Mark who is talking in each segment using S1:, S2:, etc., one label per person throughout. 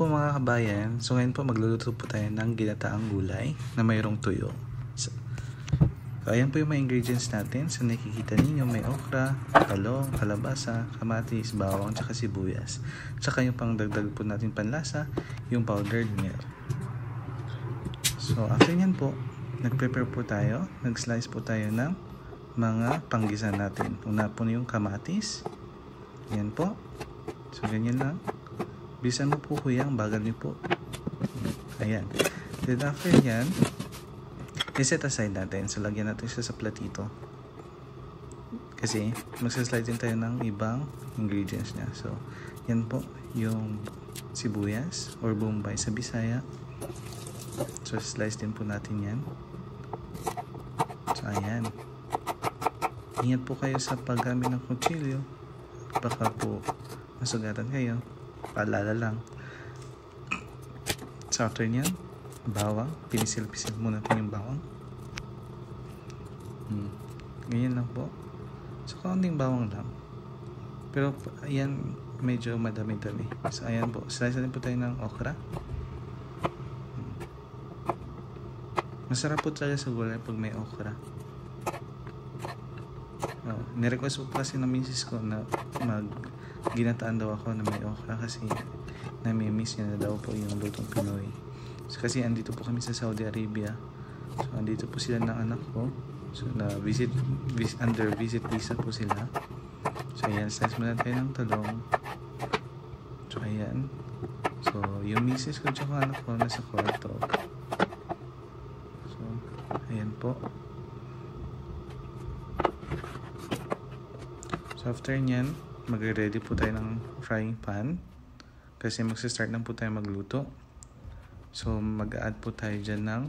S1: po mga kabayan, so ngayon po magluluto po tayo ng ginataang gulay na mayroong tuyo. So ayan po yung mga ingredients natin. So nakikita ninyo may okra, talong, kalabasa, kamatis, bawang, tsaka sibuyas. Tsaka yung pang dagdag po natin panlasa, yung powdered milk. So after nyan po, nag-prepare po tayo, nag-slice po tayo ng mga panggisa natin. Una po yung kamatis. Yan po. So ganyan lang. Bisan mo po kuyang, bagal niyo po. Ayan. Then after yan, i-set aside natin. So lagyan natin siya sa platito. Kasi magsaslide din tayo ng ibang ingredients niya. So yan po yung sibuyas or bombay sa Bisaya. So slice din po natin yan. So ayan. Ingat po kayo sa paggamit ng kutsilyo. Baka po masugatan kayo. Paalala lang. So after nyan, bawang. Pinisil-pisil muna natin yung bawang. Ganyan lang po. So kaunting bawang lang. Pero ayan, medyo madami-dami. So ayan po. Slice din po tayo ng okra. Masarap po talaga sa gulay pag may okra. Nirequest po kasi ng misis ko na ginataan daw ako na may okra kasi nami-miss niya na daw po yung lutong Pinoy. So, kasi andito po kami sa Saudi Arabia. So andito po sila ng anak ko. So na under visit visa po sila. So ayan, slice muna tayo ng talong. So ayan. So yung misis ko tsaka anak ko nasa kwarto. So ayan po. So after nyan, magre-ready po tayo ng frying pan kasi magsa-start na po tayo magluto. So mag-add po tayo dyan ng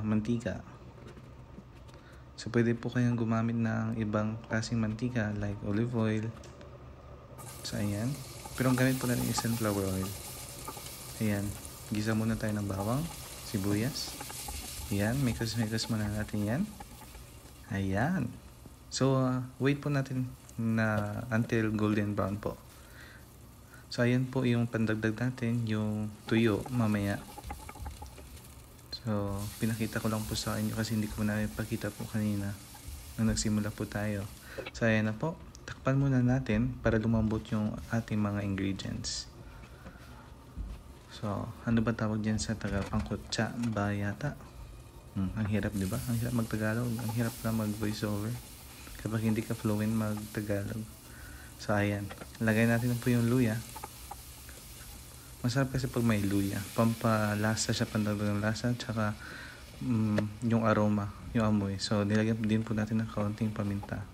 S1: mantika. So pwede po kayong gumamit ng ibang klaseng mantika like olive oil. So ayan. Pero ang gamit po natin is sunflower oil. Ayan. Gisa muna tayo ng bawang, sibuyas. Ayan. Mikos muna natin yan. Ayan. So, wait po natin na until golden brown po. So, ayan po yung pandagdag natin, yung tuyo mamaya. So, pinakita ko lang po sa inyo kasi hindi ko na ipakita po kanina nung nagsimula po tayo. So, ayan na po. Takpan muna natin para lumambot yung ating mga ingredients. So, ano ba tawag dyan sa Tagapangkutsa ba yata? Ang hirap, di ba? Ang hirap magtagalog. Ang hirap na mag-voiceover kapag hindi ka fluent mag-Tagalog. So ayan, lagay natin po yung luya. Masarap kasi pag may luya, pampalasa siya, pandagdag ng lasa, tsaka yung aroma, yung amoy. So nilagyan din po natin ng kaunting paminta.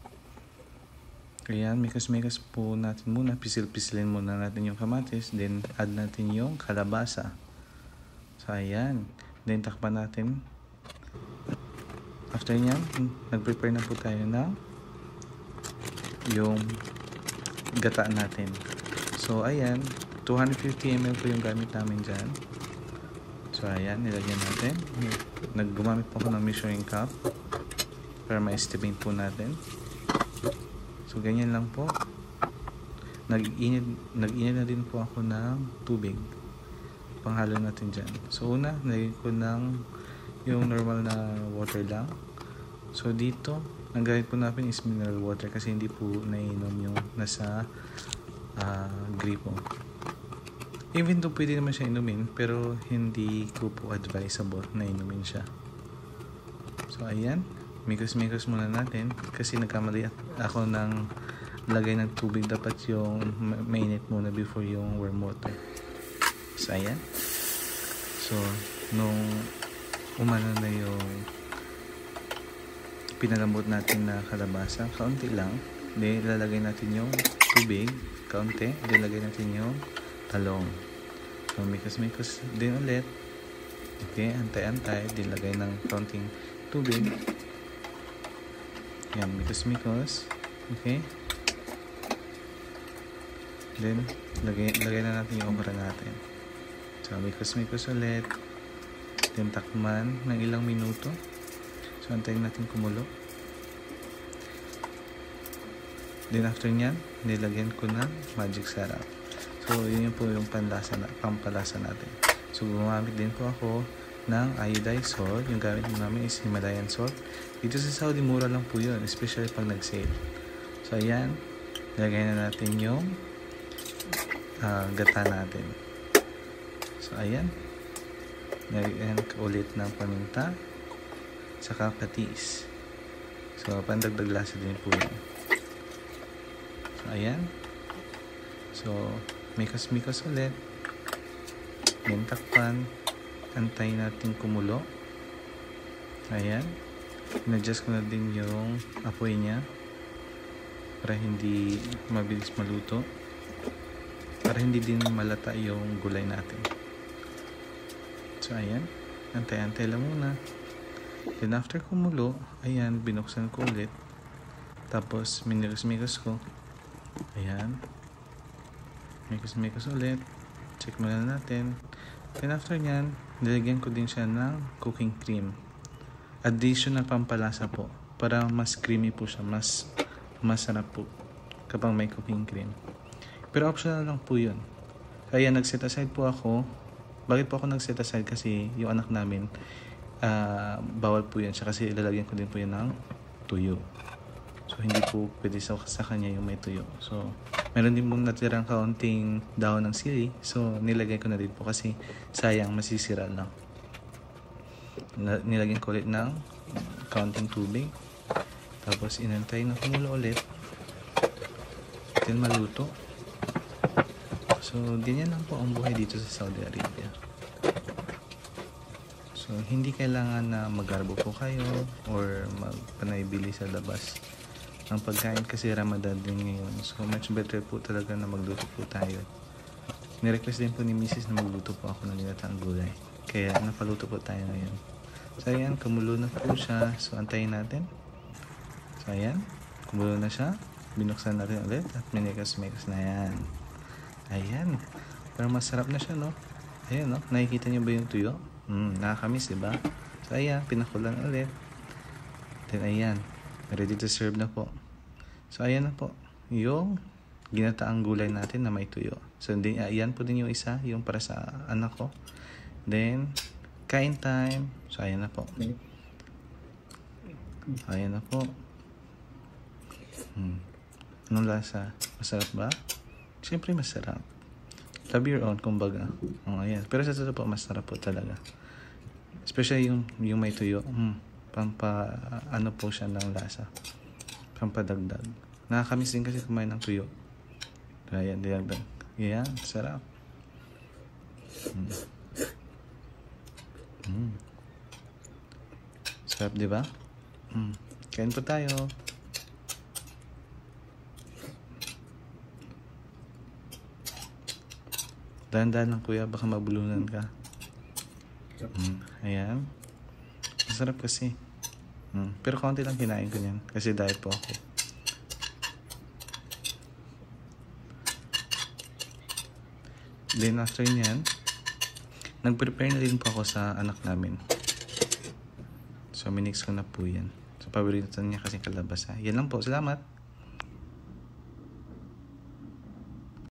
S1: Ayan, mikas-mikas po natin muna, pisil-pisilin muna natin yung kamatis, then add natin yung kalabasa. So ayan, then takpan natin. After nyan, nag-prepare na po tayo ng yung gata natin. So ayan, 250 ml po yung gamit namin dyan. So ayan, nilagyan natin. Naggumamit po ako ng measuring cup para ma-estimate po natin. So ganyan lang po. Nag-init na din po ako ng tubig panghalo natin dyan. So una, nilagyan ko ng yung normal na water lang. So dito, ang gamit po natin is mineral water kasi hindi po nainom yung nasa gripo. Even though pwede naman siya inumin, pero hindi ko po advisable na inumin siya. So ayan, mikos-mikos muna natin kasi nagkamali ako ng lagay ng tubig. Dapat yung mainit muna before yung warm water. So ayan. So nung umano na yung pinalambot natin na kalabasa, kaunti lang. Then ilalagay natin yung tubig, kaunti. Then ilagay natin yung talong. So mikos-mikos din ulit. Okay, antay-antay. Then lagay ng kaunting tubig. Yan, mikos-mikos. Okay. Then lagay na natin yung okra natin. So mikos-mikos ulit. Then takman ng ilang minuto. So, antayin natin kumulo. Then, after nyan, nilagyan ko ng magic sarap. So, yun po yung pampalasa natin. So, gumamit din po ako ng iodized salt. Yung gamit namin is Himalayan salt. Dito sa Saudi, mura lang po yun, especially pag nag-sale. So, ayan. Nilagay na natin yung gata natin. So, ayan. Nilagyan ulit ng paminta. Saka patis. So, pandagdag lasa din po yun. So, ayan. So, mikas-mikas ulit. Then, takpan. Antayin natin kumulo. Ayan. In-adjust ko na din yung apoy niya para hindi mabilis maluto. Para hindi din malata yung gulay natin. So, ayan. Antay-antay lang muna. Then, after kumulo, ayan, binuksan ko ulit. Tapos, minigas-migas ko. Ayan. Migas-migas ulit. Check muna natin. Then after nyan, nilagyan ko din siya ng cooking cream. Additional pampalasa po. Para mas creamy po siya. Mas masarap po kapag may cooking cream. Pero optional lang po yun. Kaya nag-set aside po ako. Bakit po ako nag-set aside? Kasi yung anak namin, bawal po yan siya. Kasi ilalagyan ko din po yun ng tuyo. So, hindi po pwede sa kanya yung may tuyo. So, meron din pong natirang kaunting dahon ng sili. So, nilagay ko na din po kasi sayang, masisira lang. Nilagyan ko ulit ng kaunting tubig. Tapos, inantay na kumulo ulit. Then, maluto. So, ganyan lang po ang buhay dito sa Saudi Arabia. So, hindi kailangan na maggarbo po kayo or magpanaybili sa labas ang pagkain kasi Ramadan din ngayon. So, much better po talaga na magluto po tayo. Nirequest din po ni Mrs. na magluto po ako ng ginataang gulay. Kaya, napaluto po tayo ngayon. So, ayan, kumulo na po siya. So, antayin natin. So, ayan, kumulo na siya. Binuksan natin ulit at minikas-mikas na yan. Ayan. Pero masarap na siya, no? Ayan, no? Nakikita niyo ba yung tuyo? Nakakamiss, diba? So, ayan, pinakulan ulit. Then, ayan. Ready to serve na po. So, ayan na po. Yung ginataang gulay natin na may tuyo. So, ayan po din yung isa. Yung para sa anak ko. Then, kain time. So, ayan na po. Ayan na po. Anong lasa? Masarap ba? Siyempre, masarap. Love your own, kumbaga. Ayan. Pero sa totoo po, masarap po talaga. Especially yung may tuyo. Ano po siya ng lasa. Pampadagdag. Nakakamiss din kasi kumain ng tuyo. Ayan, dinagdag. Ayan, sarap. Sarap, di ba? Kain po tayo. Dahan-dahan lang kuya, baka mabulunan ka. Ayan. Masarap kasi. Pero kaunti lang kinain ko niyan. Kasi diet po ako. Then after niyan, nag-prepare na din po ako sa anak namin. So minix ko na po yan. So paborito niya kasi kalabasa. Yan lang po. Salamat.